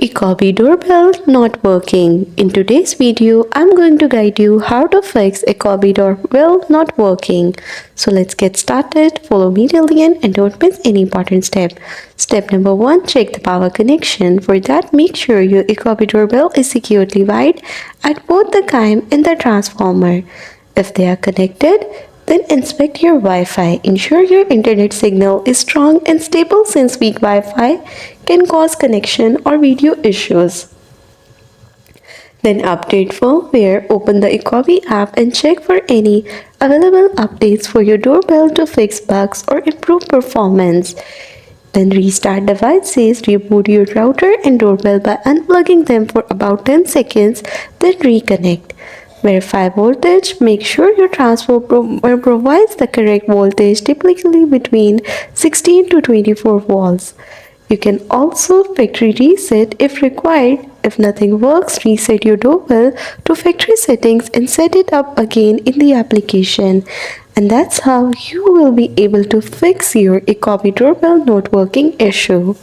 Ecobee Doorbell not working. In today's video, I'm going to guide you how to fix Ecobee Doorbell not working. So let's get started. Follow me till the end and don't miss any important step. Step number 1, check the power connection. For that, make sure your Ecobee Doorbell is securely wired at both the COM and the transformer. If they are connected, then inspect your Wi-Fi. Ensure your internet signal is strong and stable since weak Wi-Fi can cause connection or video issues. Then update firmware. Open the Ecobee app and check for any available updates for your doorbell to fix bugs or improve performance. Then restart devices. Reboot your router and doorbell by unplugging them for about 10 seconds, then reconnect. Verify voltage. Make sure your transformer provides the correct voltage, typically between 16 to 24 volts. You can also factory reset if required. If nothing works, reset your doorbell to factory settings and set it up again in the application. And that's how you will be able to fix your Ecobee doorbell not working issue.